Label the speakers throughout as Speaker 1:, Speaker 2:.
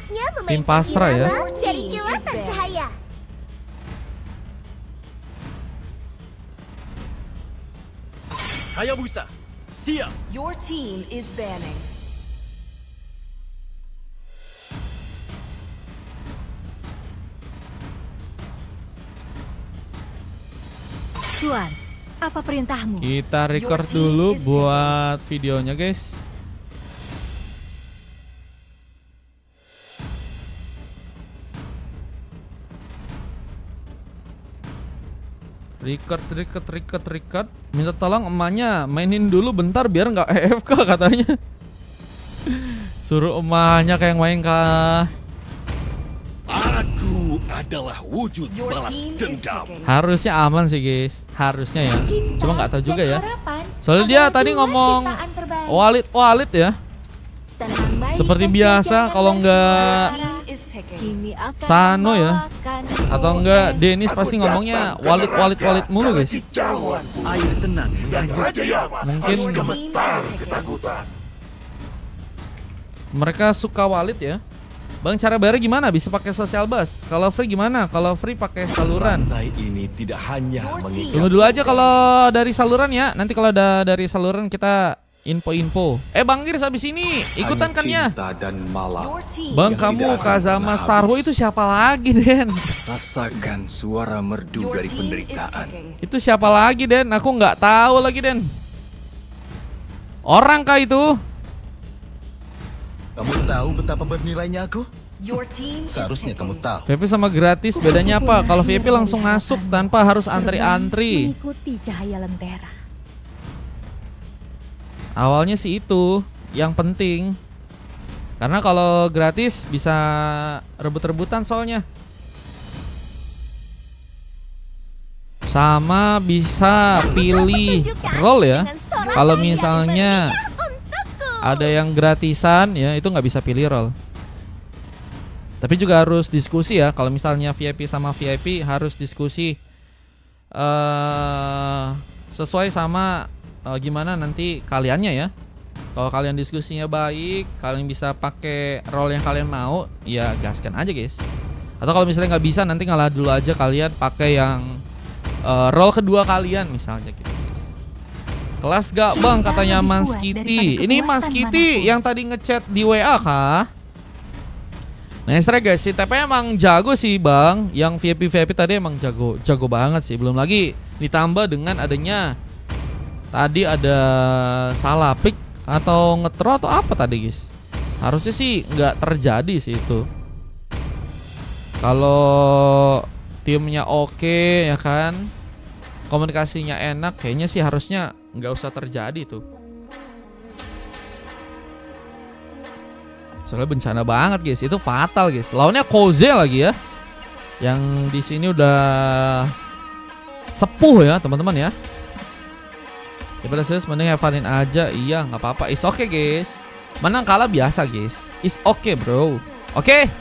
Speaker 1: Saatnya
Speaker 2: Tim
Speaker 1: memainkan
Speaker 2: pasrah ya.
Speaker 1: irama dari kilasan cahaya.
Speaker 3: Hayabusa, siap.
Speaker 4: Your team is banning.
Speaker 5: Tuan, apa perintahmu?
Speaker 2: Kita record dulu buat videonya guys. Record. Minta tolong emaknya mainin dulu bentar biar nggak AFK katanya. Suruh emaknya kayak main kah.
Speaker 3: Aku adalah wujud
Speaker 4: Your
Speaker 3: balas
Speaker 4: team is
Speaker 3: dendam.
Speaker 4: picking.
Speaker 2: Harusnya aman sih guys. Harusnya ya.
Speaker 5: Cinta
Speaker 2: Cuma nggak tahu juga
Speaker 5: dan
Speaker 2: ya.
Speaker 5: harapan
Speaker 2: Soalnya dia
Speaker 5: adalah
Speaker 2: tadi
Speaker 5: dua
Speaker 2: ngomong
Speaker 5: ciptaan terbaik.
Speaker 2: Walid ya.
Speaker 5: Tenang baik
Speaker 2: Seperti
Speaker 5: dan
Speaker 2: biasa
Speaker 5: jangan
Speaker 2: kalau nggak
Speaker 4: Team is picking.
Speaker 5: Kini akan
Speaker 2: Sano ya.
Speaker 5: membawakan
Speaker 2: Atau enggak
Speaker 5: OS.
Speaker 2: Dennis pasti ngomongnya Walid mulu guys.
Speaker 3: Air tenang mengganggu.
Speaker 2: Mungkin
Speaker 4: Your team is picking.
Speaker 2: mereka suka Walid ya. Bang, cara bayar gimana? Bisa pakai social bus. Kalau free gimana? Kalau free pakai saluran.
Speaker 3: Rantai ini tidak hanya mengikat.
Speaker 2: Tunggu dulu aja kalau dari saluran ya. Nanti kalau ada dari saluran kita info-info. Bang Girs habis ini ikutan kan ya?
Speaker 6: Cinta dan malam.
Speaker 4: Your team
Speaker 2: Bang,
Speaker 6: Yang
Speaker 2: kamu
Speaker 6: tidak akan
Speaker 2: Kazama
Speaker 6: pernah
Speaker 2: Starwo
Speaker 6: habis.
Speaker 2: itu siapa lagi, Den?
Speaker 6: Rasakan suara merdu
Speaker 4: Your
Speaker 6: dari
Speaker 4: team is
Speaker 6: penderitaan.
Speaker 4: picking.
Speaker 2: Itu siapa lagi, Den? Aku nggak tahu lagi, Den. Orang kah itu?
Speaker 7: Kamu tahu betapa bernilainya aku?
Speaker 4: Your team is
Speaker 7: Seharusnya kamu
Speaker 4: picking.
Speaker 7: tahu.
Speaker 2: VIP sama gratis bedanya apa? Kalau VIP langsung masuk tanpa harus antri-antri.
Speaker 5: Mengikuti cahaya lentera.
Speaker 2: Awalnya sih itu yang penting. Karena kalau gratis bisa rebut-rebutan soalnya. Sama bisa pilih role ya. Kalau misalnya ada yang gratisan ya itu nggak bisa pilih role. Tapi juga harus diskusi ya. Kalau misalnya VIP sama VIP harus diskusi sesuai sama gimana nanti kaliannya ya. Kalau kalian diskusinya baik, kalian bisa pakai role yang kalian mau, ya gaskan aja guys. Atau kalau misalnya nggak bisa, nanti ngalah dulu aja kalian pakai yang role kedua kalian misalnya gitu guys. Kelas gak bang katanya
Speaker 5: lebih
Speaker 2: Mas
Speaker 5: kuat
Speaker 2: Kitty.
Speaker 5: daripada
Speaker 2: Ini Mas
Speaker 5: kekuatan
Speaker 2: Kitty
Speaker 5: manapun.
Speaker 2: yang tadi ngechat di WA kah? Nah, guys, si TP emang jago sih bang. Yang VIP tadi emang jago banget sih. Belum lagi ditambah dengan adanya tadi ada salah pick atau ngetro atau apa tadi guys. Harusnya sih nggak terjadi sih itu. Kalau timnya oke ya kan, komunikasinya enak, kayaknya sih harusnya nggak usah terjadi tuh. Soalnya bencana banget guys, itu fatal guys. Lawannya Koze lagi ya, yang di sini udah sepuh ya teman-teman ya. Daripada serius mending have funin aja. Iya nggak apa-apa, it's okay guys. Menang kalah biasa guys, it's okay bro. Oke,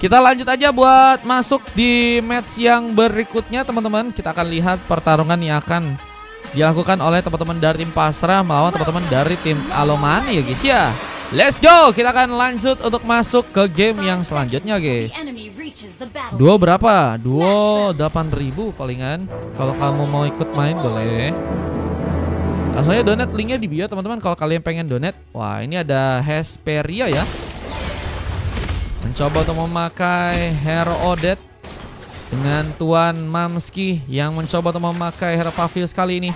Speaker 2: kita lanjut aja buat masuk di match yang berikutnya teman-teman. Kita akan lihat pertarungan yang akan dilakukan oleh teman-teman dari tim Pasrah melawan teman-teman dari tim Alomani ya guys ya. Let's go, kita akan lanjut untuk masuk ke game yang selanjutnya guys. Duo berapa? Duo 8.000 palingan. Kalau kamu mau ikut main boleh. Langsung aja donate, linknya di bio teman-teman kalau kalian pengen donate. Wah, ini ada Hesperia ya. Mencoba untuk memakai Hero Odette dengan Tuan Mamski yang mencoba untuk memakai Hero Pavius kali ini.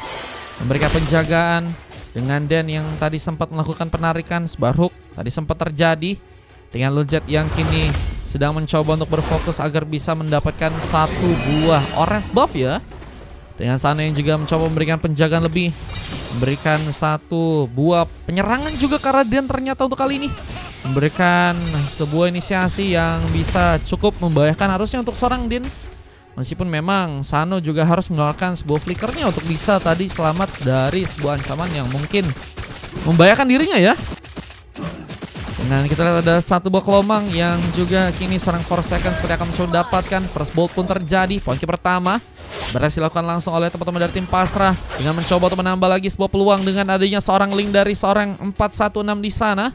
Speaker 2: Memberikan penjagaan dengan Den yang tadi sempat melakukan penarikan Sbarhook. Tadi sempat terjadi dengan Lunjet yang kini sedang mencoba untuk berfokus agar bisa mendapatkan satu buah orange buff ya. Dengan Sano yang juga mencoba memberikan penjagaan lebih, memberikan satu buah penyerangan juga karena Den ternyata untuk kali ini memberikan sebuah inisiasi yang bisa cukup membahayakan harusnya untuk seorang Den. Meskipun memang Sano juga harus mengeluarkan sebuah flickernya untuk bisa tadi selamat dari sebuah ancaman yang mungkin membahayakan dirinya ya. Dengan kita lihat ada satu buah kelomang yang juga kini seorang Forsaken seperti akan mencoba dapatkan. First bolt pun terjadi. Poin pertama berhasil dilakukan langsung oleh teman-teman dari tim Pasrah dengan mencoba untuk menambah lagi sebuah peluang dengan adanya seorang link dari seorang 416 di sana.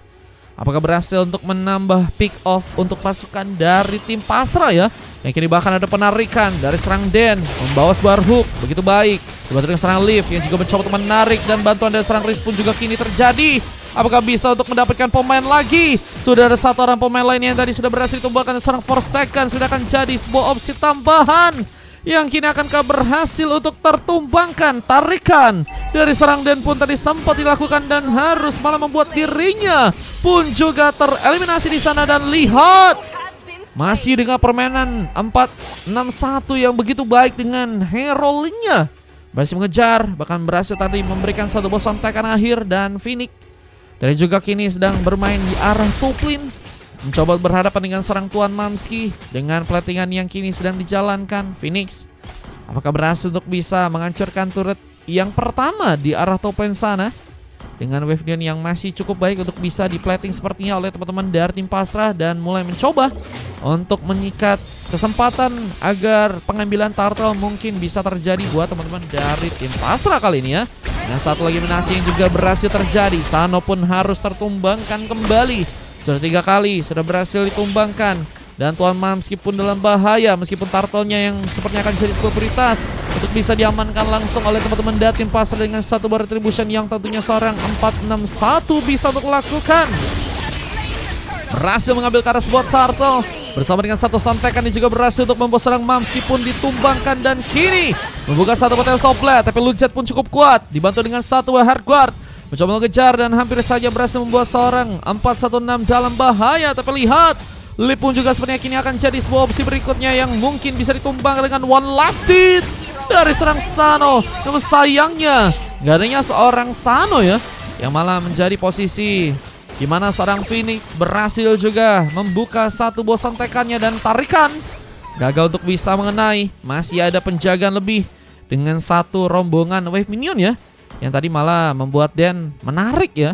Speaker 2: Apakah berhasil untuk menambah pick off untuk pasukan dari tim Pasra ya? Yang kini bahkan ada penarikan dari serang Den membawa sebuah hook begitu baik. Dibantu dengan serang Liv yang juga mencoba untuk menarik, dan bantuan dari serang Riz pun juga kini terjadi. Apakah bisa untuk mendapatkan pemain lagi? Sudah ada satu orang pemain lain yang tadi sudah berhasil ditumbangkan. Serang Forsaken sudah akan jadi sebuah opsi tambahan yang kini akankah berhasil untuk tertumbangkan. Tarikan dari serang Den pun tadi sempat dilakukan dan harus malah membuat dirinya pun juga tereliminasi di sana. Dan lihat, masih dengan permainan 4-6-1 yang begitu baik dengan hero Link-nya. Berhasil mengejar, bahkan berhasil tadi memberikan satu bos sontekan akhir. Dan Phoenix dari juga kini sedang bermain di arah top lane, mencoba berhadapan dengan serang Tuan Mamski dengan platingan yang kini sedang dijalankan. Phoenix apakah berhasil untuk bisa menghancurkan turret yang pertama di arah top lane sana dengan wave Dion yang masih cukup baik untuk bisa di-plating sepertinya oleh teman-teman dari tim Pasra, dan mulai mencoba untuk menyikat kesempatan agar pengambilan turtle mungkin bisa terjadi buat teman-teman dari tim Pasra kali ini ya. Dan satu lagi eliminasi yang juga berhasil terjadi. Sano pun harus tertumbangkan kembali. Sudah 3 kali sudah berhasil ditumbangkan. Dan Tuan Mamski pun dalam bahaya, meskipun turtle-nya yang sepertinya akan jadi sebuah prioritas untuk bisa diamankan langsung oleh teman-teman dari tim Pasra dengan satu bar retribution yang tentunya seorang 461 bisa untuk lakukan. Berhasil mengambil ke arah sebuah turtle bersama dengan satu santekan yang juga berhasil untuk membuat serang Mamski pun ditumbangkan. Dan kini membuka satu potensi Soplet, tapi Lujet pun cukup kuat dibantu dengan satu hardguard mencoba mengejar dan hampir saja berhasil membuat seorang 416 dalam bahaya. Tapi lihat, Lip pun juga sepertinya kini akan jadi sebuah opsi berikutnya yang mungkin bisa ditumbang dengan one last hit dari serang Sano. Namun sayangnya gak adanya seorang Sano ya, yang malah menjadi posisi di mana seorang Phoenix berhasil juga membuka satu bos sontekannya dan tarikan gagal untuk bisa mengenai. Masih ada penjagaan lebih dengan satu rombongan wave minion ya, yang tadi malah membuat Den menarik ya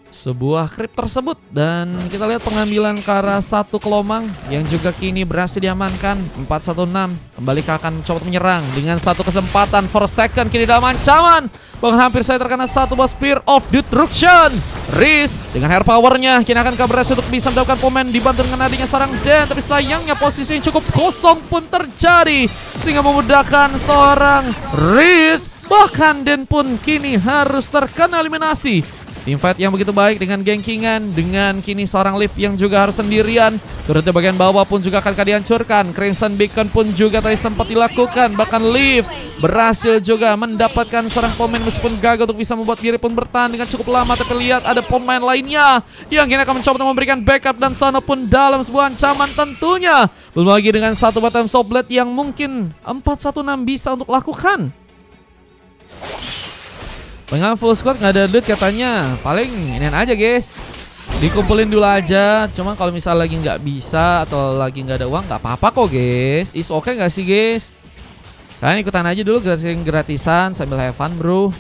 Speaker 2: sebuah creep tersebut. Dan kita lihat pengambilan ke arah satu kelomang yang juga kini berhasil diamankan. 416 kembali akan mencoba menyerang dengan satu kesempatan. Forsaken kini dalam ancaman, bang hampir saya terkena satu bos Spear of Destruction. Riz dengan hair powernya kini akan berhasil untuk bisa mendapatkan pemain dibantu dengan adanya seorang Den, tapi sayangnya posisi yang cukup kosong pun terjadi sehingga memudahkan seorang Riz. Bahkan Den pun kini harus terkena eliminasi. Teamfight yang begitu baik dengan gengkingan, dengan kini seorang Liv yang juga harus sendirian. Turutnya bagian bawah pun juga akan dihancurkan. Crimson Beacon pun juga tadi sempat dilakukan. Bahkan Liv berhasil juga mendapatkan serang pemain meskipun gagal untuk bisa membuat diri pun bertahan dengan cukup lama. Tapi lihat ada pemain lainnya yang kini akan mencoba untuk memberikan backup, dan Sano pun dalam sebuah ancaman tentunya. Belum lagi dengan satu bottom Soblet yang mungkin 416 bisa untuk lakukan. Dengan full squad nggak ada loot katanya, paling ini aja guys, dikumpulin dulu aja. Cuma kalau misal lagi nggak bisa atau lagi nggak ada uang nggak apa-apa kok guys, is oke nggak sih guys? Kalian ikutan aja dulu gratisan sambil have fun bro.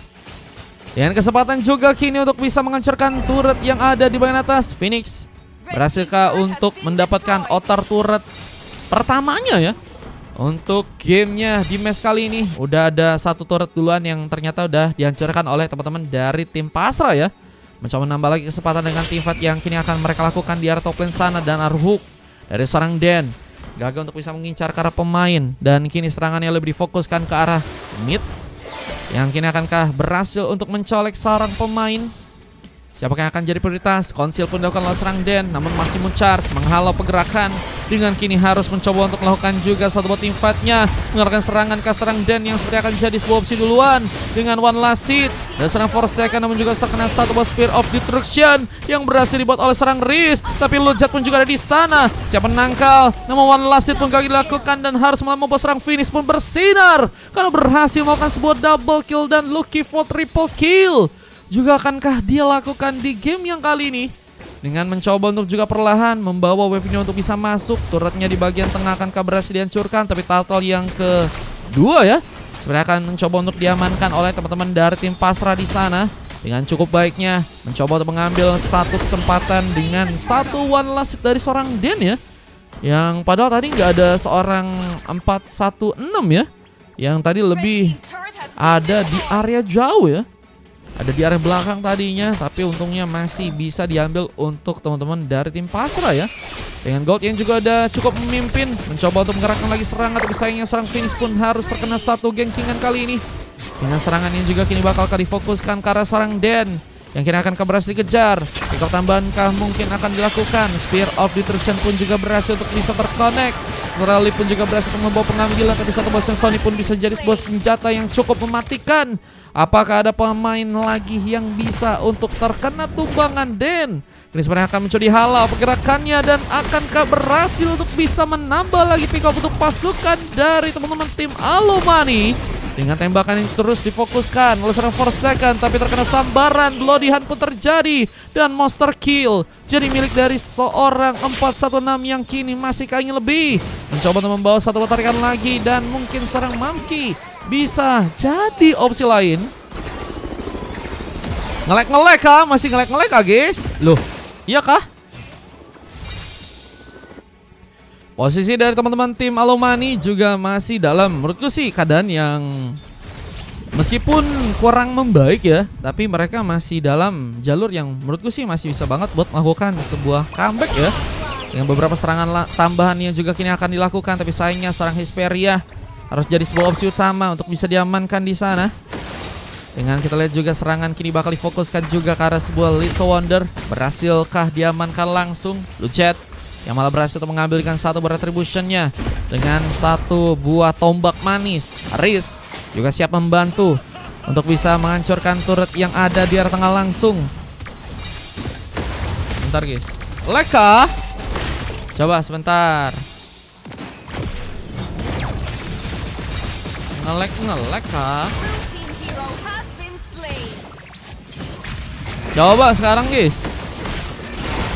Speaker 2: Dan kesempatan juga kini untuk bisa menghancurkan turret yang ada di bagian atas. Phoenix berhasilkah untuk mendapatkan outer turret pertamanya ya? Untuk gamenya di match kali ini udah ada satu turret duluan yang ternyata udah dihancurkan oleh teman-teman dari tim Pasra ya. Mencoba menambah lagi kesempatan dengan teamfight yang kini akan mereka lakukan di arah top lane sana. Dan Arhook dari seorang Den gagal untuk bisa mengincar ke arah pemain, dan kini serangannya lebih difokuskan ke arah mid, yang kini akankah berhasil untuk mencolek seorang pemain. Siapakah yang akan jadi prioritas? Konsil pun dilakukan oleh serang Den, namun masih men-charge menghalau pergerakan, dengan kini harus mencoba untuk melakukan juga satu buat teamfight-nya, mengeluarkan serangan ke serang Den yang seperti akan jadi sebuah opsi duluan dengan one last hit. Dan serang Forsaken namun juga terkena satu buat Spear of Destruction yang berhasil dibuat oleh serang Riz, tapi Lujet pun juga ada di sana. Siap menangkal, namun one last hit pun gagal dilakukan dan harus membuat serang Phoenix pun bersinar karena berhasil melakukan sebuah double kill, dan Lucky for triple kill juga akankah dia lakukan di game yang kali ini dengan mencoba untuk juga perlahan membawa wave-nya untuk bisa masuk. Turretnya di bagian tengah akankah berhasil dihancurkan, tapi turtle yang kedua ya sebenarnya akan mencoba untuk diamankan oleh teman-teman dari tim Pasra di sana dengan cukup baiknya mencoba untuk mengambil satu kesempatan dengan satu one last hit dari seorang Den ya, yang padahal tadi nggak ada seorang 416 ya, yang tadi lebih ada di area jauh ya. ada di area belakang tadinya, tapi untungnya masih bisa diambil untuk teman-teman dari tim Pasra ya. Dengan Gold yang juga ada cukup memimpin, mencoba untuk menggerakkan lagi serangan, tapi sayangnya seorang Phoenix pun harus terkena satu gengkingan kali ini. Dengan serangan yang juga kini bakal difokuskan ke arah seorang Den yang kini akan berhasil dikejar. Pick up tambahankah mungkin akan dilakukan. Spear of Destruction pun juga berhasil untuk bisa terkonek. Rally pun juga berhasil untuk membawa pengambilan, tapi satu bola Sony pun bisa jadi sebuah senjata yang cukup mematikan. Apakah ada pemain lagi yang bisa untuk terkena tumbangan Den? Ini sebenarnya akan mencoba dihalau pergerakannya, dan akankah berhasil untuk bisa menambah lagi pick up untuk pasukan dari teman-teman tim Alumani? Dengan tembakan yang terus difokuskan oleh seorang Forsaken, tapi terkena sambaran, Bloody Hand pun terjadi, dan monster kill jadi milik dari seorang 416 yang kini masih kayaknya lebih. Mencoba untuk membawa satu tarikan lagi, dan mungkin seorang Mamski bisa jadi opsi lain. Ngelek-ngelek kah? Masih ngelek-ngelek kah guys? Loh, iya kah? Posisi dari teman-teman tim Alumani juga masih dalam, menurutku sih, keadaan yang meskipun kurang membaik ya, tapi mereka masih dalam jalur yang menurutku sih masih bisa banget buat melakukan sebuah comeback ya. Dengan beberapa serangan tambahan yang juga kini akan dilakukan, tapi sayangnya seorang Hesperia harus jadi sebuah opsi utama untuk bisa diamankan di sana. Dengan kita lihat juga serangan kini bakal difokuskan juga ke arah sebuah Little Wonder. Berhasilkah diamankan langsung? Lucet yang malah berhasil untuk mengambilkan satu retributionnya dengan satu buah tombak manis. Riz juga siap membantu untuk bisa menghancurkan turret yang ada di area tengah langsung. Bentar guys, Leka, coba sebentar. Ngelek kah? Coba sekarang guys.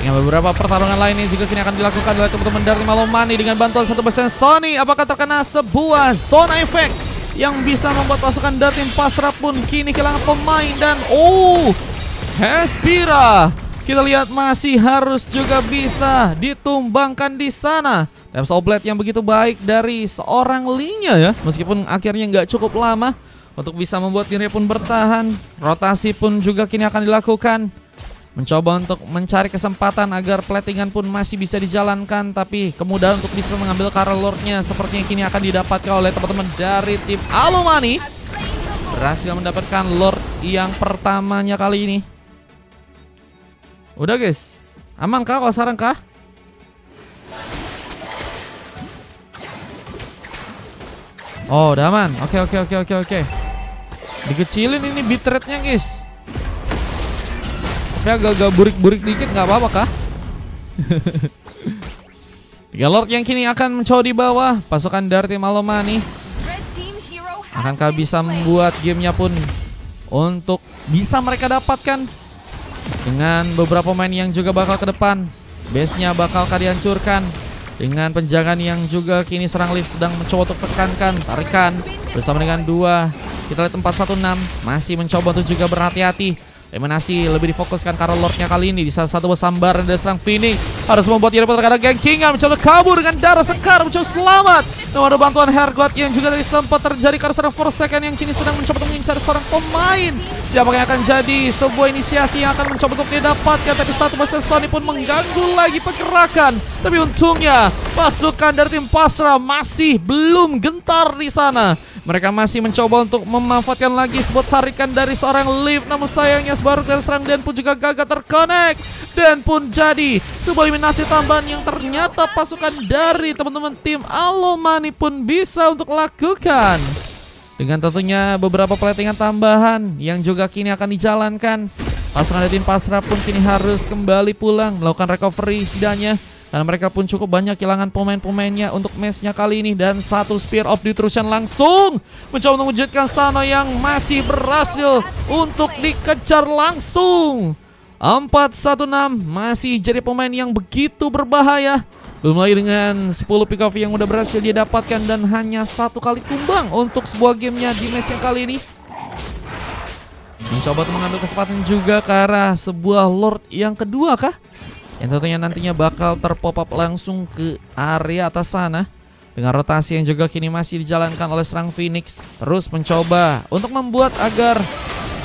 Speaker 2: Dengan beberapa pertarungan lainnya juga kini akan dilakukan oleh teman-teman dari Alumani dengan bantuan satu persen Sony. Apakah terkena sebuah zona efek yang bisa membuat pasukan dari tim Pasra pun kini kehilangan pemain, dan Hespira kita lihat masih harus juga bisa ditumbangkan di sana. Times Oblet yang begitu baik dari seorang Linya ya, meskipun akhirnya nggak cukup lama untuk bisa membuat dirinya pun bertahan. Rotasi pun juga kini akan dilakukan, mencoba untuk mencari kesempatan agar platingan pun masih bisa dijalankan, tapi kemudahan untuk bisa mengambil Carol Lord-nya sepertinya kini akan didapatkan oleh teman-teman dari tim Alumani. Berhasil mendapatkan Lord yang pertamanya kali ini. Udah guys, aman kah kalau sekarang kah? Oh udah aman, oke. Dikecilin ini bitrate-nya guys. Tapi agak-agak burik-burik dikit, nggak apa-apa kah? Tiga Lord yang kini akan mencoba di bawah pasukan dari tim Alumani. Akankah bisa membuat gamenya pun untuk bisa mereka dapatkan dengan beberapa pemain yang juga bakal ke depan. Base-nya bakal dihancurkan dengan penjagaan yang juga kini serang lift sedang mencoba untuk tekankan. Tarikan bersama dengan dua, kita lihat 416 masih mencoba untuk juga berhati-hati. Eliminasi lebih difokuskan karena Lordnya kali ini di salah satu sambaran dari serang Phoenix. Harus membuat diri terkadang gengkingan, mencoba kabur dengan darah sekar, mencoba selamat. Namun ada bantuan Hergot yang juga tadi sempat terjadi karena serang Forsaken yang kini sedang mencoba untuk mengincar seorang pemain. Siapa yang akan jadi sebuah inisiasi yang akan mencoba untuk didapatkan, tapi satu persen Sony pun mengganggu lagi pergerakan. Tapi untungnya pasukan dari tim Pasra masih belum gentar di sana. Mereka masih mencoba untuk memanfaatkan lagi sebuah tarikan dari seorang Liv, namun sayangnya sebaru dari serang Den pun juga gagal terkonek. Dan pun jadi sebuah eliminasi tambahan yang ternyata pasukan dari teman-teman tim Alumani pun bisa untuk lakukan. Dengan tentunya beberapa platingan tambahan yang juga kini akan dijalankan. Pasukan dari tim Pasra pun kini harus kembali pulang melakukan recovery setidaknya, karena mereka pun cukup banyak kehilangan pemain-pemainnya untuk matchnya kali ini. Dan satu Spear of Destruction langsung mencoba untuk mewujudkan Sano yang masih berhasil untuk dikejar langsung. 416 masih jadi pemain yang begitu berbahaya. Belum lagi dengan 10 pick off yang udah berhasil dia dapatkan, dan hanya satu kali tumbang untuk sebuah gamenya di match yang kali ini. Mencoba untuk mengambil kesempatan juga ke arah sebuah Lord yang kedua kah? Yang tentunya nantinya bakal terpop up langsung ke area atas sana. Dengan rotasi yang juga kini masih dijalankan oleh serang Phoenix, terus mencoba untuk membuat agar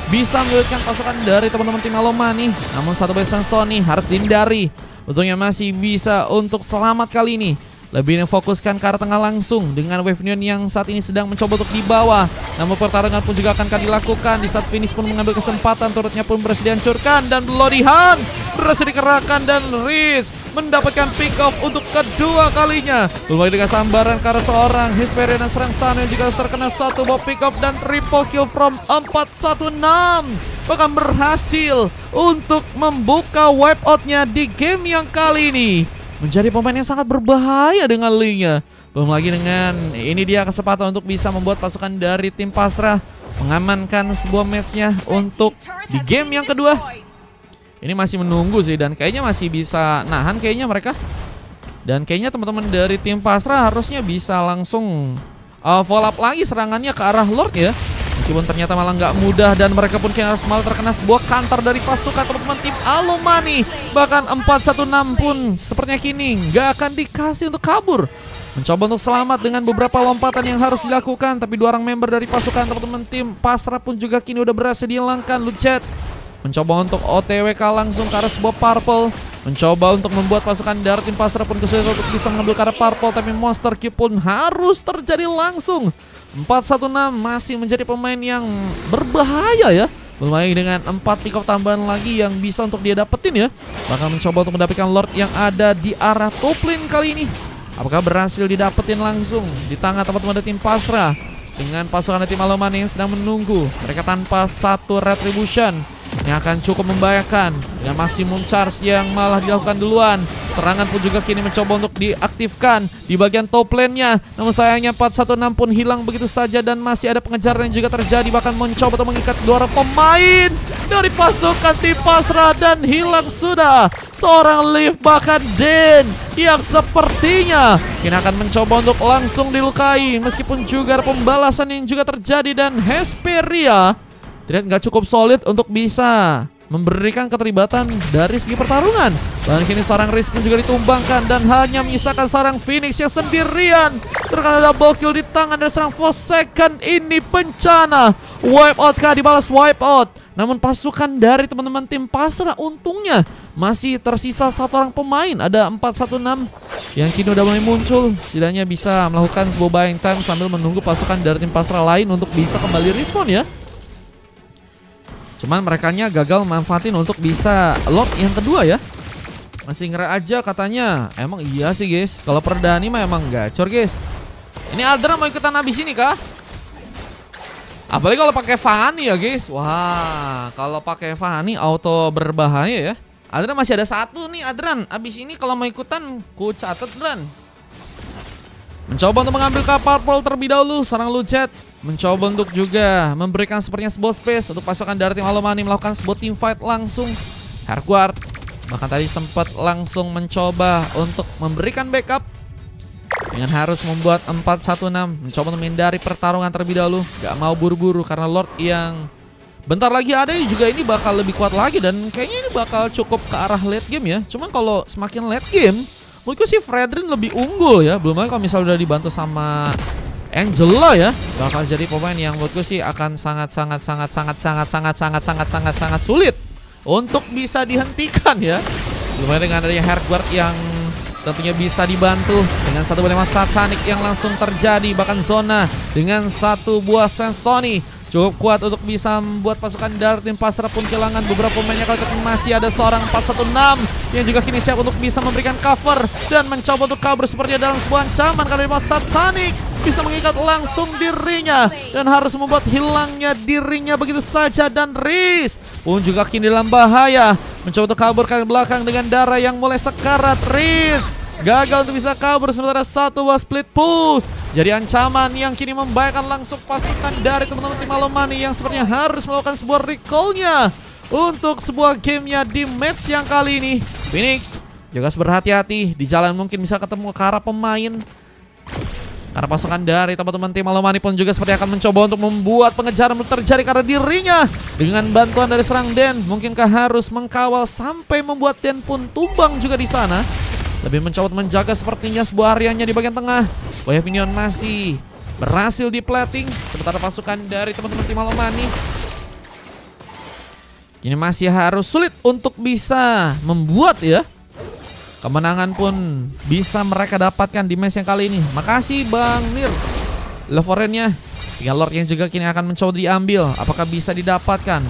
Speaker 2: bisa menyulitkan pasukan dari teman-teman tim Alomani. Namun satu base Sony harus dihindari. Untungnya masih bisa untuk selamat kali ini. Lebih fokuskan ke arah tengah langsung dengan Wave Neon yang saat ini sedang mencoba untuk dibawa. Namun pertarungan pun juga akan dilakukan. Di saat finish pun mengambil kesempatan, turretnya pun berhasil dihancurkan. Dan Bloody Hand berhasil dikerahkan dan Riz mendapatkan pick off untuk kedua kalinya. Mulai dengan sambaran ke arah seorang Hesperia dan serang sana yang juga terkena satu buah pick off dan triple kill from 416. Bahkan berhasil untuk membuka wipeout-nya di game yang kali ini. Menjadi pemain yang sangat berbahaya dengan linknya. Belum lagi dengan ini dia kesempatan untuk bisa membuat pasukan dari tim Pasrah mengamankan sebuah matchnya untuk di game yang kedua. Ini masih menunggu sih dan kayaknya masih bisa nahan kayaknya mereka. Dan kayaknya teman-teman dari tim Pasrah harusnya bisa langsung follow up lagi serangannya ke arah Lord ya. Meskipun ternyata malah nggak mudah dan mereka pun harus malah terkena sebuah counter dari pasukan teman-teman tim Alomani. Bahkan 416 pun sepertinya kini nggak akan dikasih untuk kabur. Mencoba untuk selamat dengan beberapa lompatan yang harus dilakukan. Tapi dua orang member dari pasukan teman-teman tim Pasrah pun juga kini udah berhasil dihilangkan. Lucet mencoba untuk OTWK langsung ke arah sebuah purple. Mencoba untuk membuat pasukan dari tim Pasrah pun kesulitan untuk bisa mengambil ke arah purple. Tapi monster kill pun harus terjadi langsung. 416 masih menjadi pemain yang berbahaya ya. Belum lagi dengan 4 pick off tambahan lagi yang bisa untuk dia dapetin ya. Bahkan mencoba untuk mendapatkan Lord yang ada di arah top lane kali ini. Apakah berhasil didapetin langsung di tangan teman-teman dari tim Pasrah dengan pasukan dari tim Alomani yang sedang menunggu. Mereka tanpa satu retribution yang akan cukup membahayakan dengan maksimum charge yang malah dilakukan duluan. Serangan pun juga kini mencoba untuk diaktifkan di bagian top lane-nya. Namun sayangnya 416 pun hilang begitu saja dan masih ada pengejaran yang juga terjadi. Bahkan mencoba untuk mengikat dua orang pemain dari pasukan tim Pasrah dan hilang sudah seorang Leaf bahkan Den yang sepertinya kini akan mencoba untuk langsung dilukai. Meskipun juga ada pembalasan yang juga terjadi dan Hesperia tidak cukup solid untuk bisa memberikan keterlibatan dari segi pertarungan. Dan kini seorang Riz pun juga ditumbangkan dan hanya menyisakan seorang Phoenix yang sendirian. Terkena double kill di tangan dari seorang Forsaken. Ini bencana. Wipeout kah? Dibalas wipeout. Namun pasukan dari teman-teman tim Pasrah untungnya masih tersisa satu orang pemain. Ada 416 yang kini udah mulai muncul. Setidaknya bisa melakukan sebuah buying time sambil menunggu pasukan dari tim Pasrah lain untuk bisa kembali respawn ya. Cuman merekanya gagal manfaatin untuk bisa Lord yang kedua ya. Masih ngera aja katanya. Emang iya sih guys. Kalau Perdani mah emang gacor guys. Ini Adra mau ikutan habis ini kah? Apalagi kalau pakai Fanny ya guys. Wah, kalau pakai Fanny auto berbahaya ya. Adran masih ada satu nih Adran. Abis ini kalau mau ikutan ku catet Adran. Mencoba untuk mengambil kapal purple terlebih dahulu. Serang Lucet mencoba untuk juga memberikan sepertinya sebuah space untuk pasukan dari tim Alomani melakukan sebuah team fight langsung. Hardguard bahkan tadi sempat langsung mencoba untuk memberikan backup dengan harus membuat 416. Mencoba untuk menghindari pertarungan terlebih dahulu. Gak mau buru-buru karena Lord yang bentar lagi ada juga ini bakal lebih kuat lagi. Dan kayaknya ini bakal cukup ke arah late game ya. Cuman kalau semakin late game menurutku sih Fredrin lebih unggul ya. Belum lagi kalau misalnya udah dibantu sama Angela ya, bakal jadi pemain yang menurutku sih akan sangat sulit untuk bisa dihentikan ya. Belum lagi dengan adanya Hardguard yang tentunya bisa dibantu dengan satu buah Satanic yang langsung terjadi. Bahkan zona dengan satu buah Sony cukup kuat untuk bisa membuat pasukan dari tim Pasrah pun kehilangan beberapa pemainnya. Kali ini masih ada seorang 416 yang juga kini siap untuk bisa memberikan cover dan mencoba untuk kabur sepertinya dalam sebuah ancaman. Kali ini Satanic bisa mengikat langsung dirinya dan harus membuat hilangnya dirinya begitu saja. Dan Riz pun juga kini dalam bahaya, mencoba untuk kabur ke belakang dengan darah yang mulai sekarat. Riz gagal untuk bisa kabur sementara satu buah split push jadi ancaman yang kini membahayakan langsung pasukan dari teman-teman tim Alomani yang sepertinya harus melakukan sebuah recallnya untuk sebuah gamenya di match yang kali ini. Phoenix juga harus berhati-hati di jalan, mungkin bisa ketemu ke arah pemain karena pasukan dari teman-teman tim Alomani pun juga seperti akan mencoba untuk membuat pengejaran terjadi karena dirinya dengan bantuan dari serang Den. Mungkinkah harus mengkawal sampai membuat Den pun tumbang juga di sana. Lebih mencoba menjaga sepertinya sebuah areanya di bagian tengah. Wave Minion masih berhasil di plating sementara pasukan dari teman-teman tim Alomani Kini masih harus sulit untuk bisa membuat ya kemenangan pun bisa mereka dapatkan di match yang kali ini. Makasih Bang Nir. Levorennya. Tinggal Lord yang juga kini akan mencoba diambil. Apakah bisa didapatkan?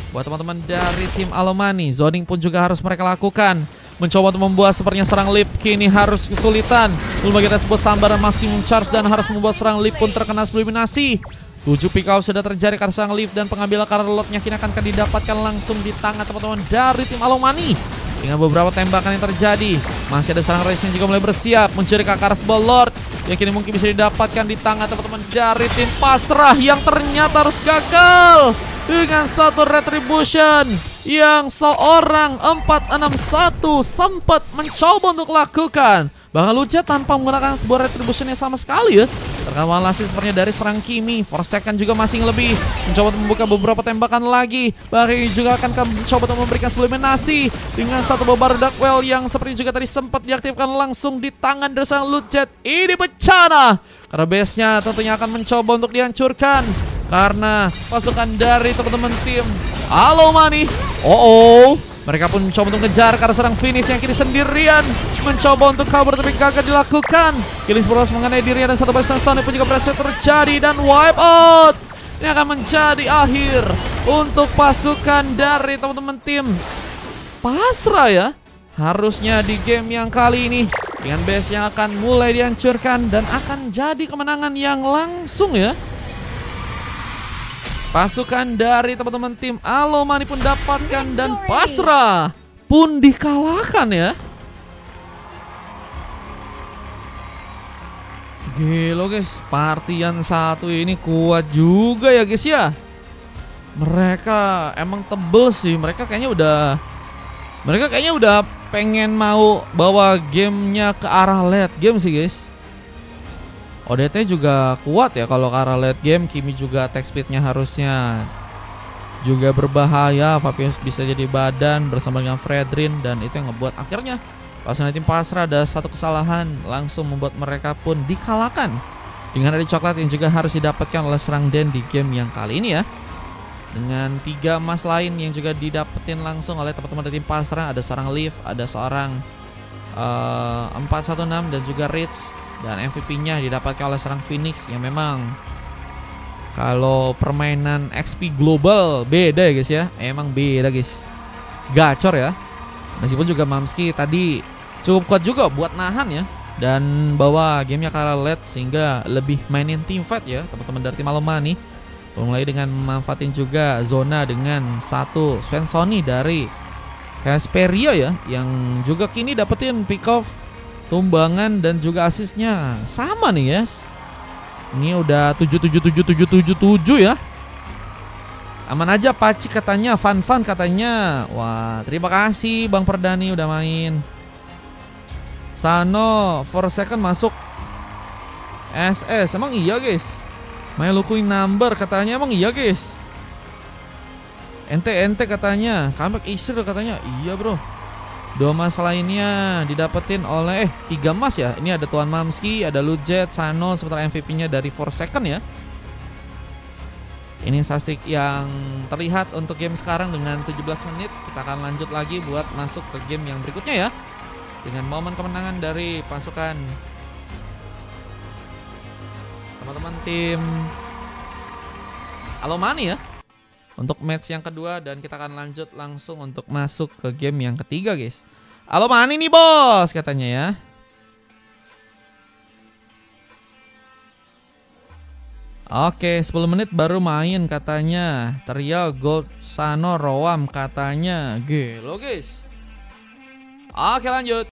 Speaker 2: Buat teman-teman dari tim Alomani, zoning pun juga harus mereka lakukan. Mencoba untuk membuat sepertinya serang Lip kini harus kesulitan. Belum bagi sebuah sambaran maksimum charge dan harus membuat serang Lip pun terkena eliminasi. 7 pick out sudah terjadi karena serang Lip dan pengambilan karena Lordnya kini akan didapatkan langsung di tangan teman-teman dari tim Alomani. Dengan beberapa tembakan yang terjadi, masih ada serang Race yang juga mulai bersiap mencuri ke arah sebuah Lord yang kini mungkin bisa didapatkan di tangan teman-teman dari tim Pasrah yang ternyata harus gagal dengan satu retribution yang seorang 461 sempat mencoba untuk lakukan. Bahkan Lujet tanpa menggunakan sebuah retribution yang sama sekali ya. Terkawalasi sepertinya dari serang Kimi. Forsaken juga masih lebih mencoba untuk membuka beberapa tembakan lagi. Bahkan ini juga akan mencoba untuk memberikan eliminasi dengan satu bobar Darkwell yang seperti juga tadi sempat diaktifkan langsung di tangan dari serang Lujet. Ini bencana karena base-nya tentunya akan mencoba untuk dihancurkan karena pasukan dari teman-teman tim Alomani. Mereka pun mencoba untuk ngejar karena serang finish yang kini sendirian. Mencoba untuk kabur tapi gagal dilakukan. Killing Sprose mengenai dirinya dan satu barisan Sonic pun juga berhasil terjadi dan wipe out. Ini akan menjadi akhir untuk pasukan dari teman-teman tim Pasrah ya. Harusnya di game yang kali ini dengan base yang akan mulai dihancurkan dan akan jadi kemenangan yang langsung ya. Pasukan dari teman-teman tim Alomani pun dapatkan dan Pasrah pun dikalahkan ya. Gila guys, partian satu ini kuat juga ya guys ya. Mereka emang tebel sih, mereka kayaknya udah pengen mau bawa gamenya ke arah late game sih guys. ODT juga kuat ya kalau ke arah late game. Kimi juga attack speednya harusnya juga berbahaya. Papius bisa jadi badan bersama dengan Fredrin dan itu yang ngebuat akhirnya pasukan tim Pasrah ada satu kesalahan langsung membuat mereka pun dikalahkan dengan ada coklat yang juga harus didapatkan oleh serang Den di game yang kali ini ya. Dengan 3 emas lain yang juga didapetin langsung oleh teman-teman dari tim Pasrah, ada seorang Leaf, ada seorang 416 dan juga Rich. Dan MVP-nya didapatkan oleh serang Phoenix yang memang kalau permainan XP global beda ya guys ya. Emang beda guys. Gacor ya. Meskipun juga Mamski tadi cukup kuat juga buat nahan ya. Dan bawa gamenya ke arah late sehingga lebih mainin team fight ya teman-teman dari tim Alomani. Mulai dengan memanfaatin juga zona dengan satu Svensoni dari Hesperia ya. Yang juga kini dapetin pick off tumbangan dan juga asisnya sama nih guys. Ini udah 77777 ya. Aman aja Paci katanya, fun katanya. Wah, terima kasih Bang Perdani udah main. Sano Forsaken masuk SS. Emang iya guys. Main lukuin number katanya, emang iya guys. Ente katanya, comeback Isir katanya. Iya bro. 2 emas lainnya didapetin oleh 3 emas ya. Ini ada Tuan Mamski, ada Lujet, Sano sementara MVP-nya dari Forsaken ya. Ini statistik yang terlihat untuk game sekarang dengan 17 menit. Kita akan lanjut lagi buat masuk ke game yang berikutnya ya. Dengan momen kemenangan dari pasukan teman-teman tim Alomani ya. Untuk match yang kedua dan kita akan lanjut langsung untuk masuk ke game yang ketiga guys. Alomani nih bos katanya ya. Oke 10 menit baru main katanya. Terial Gold Sano Roam katanya. Gelo guys. Oke lanjut.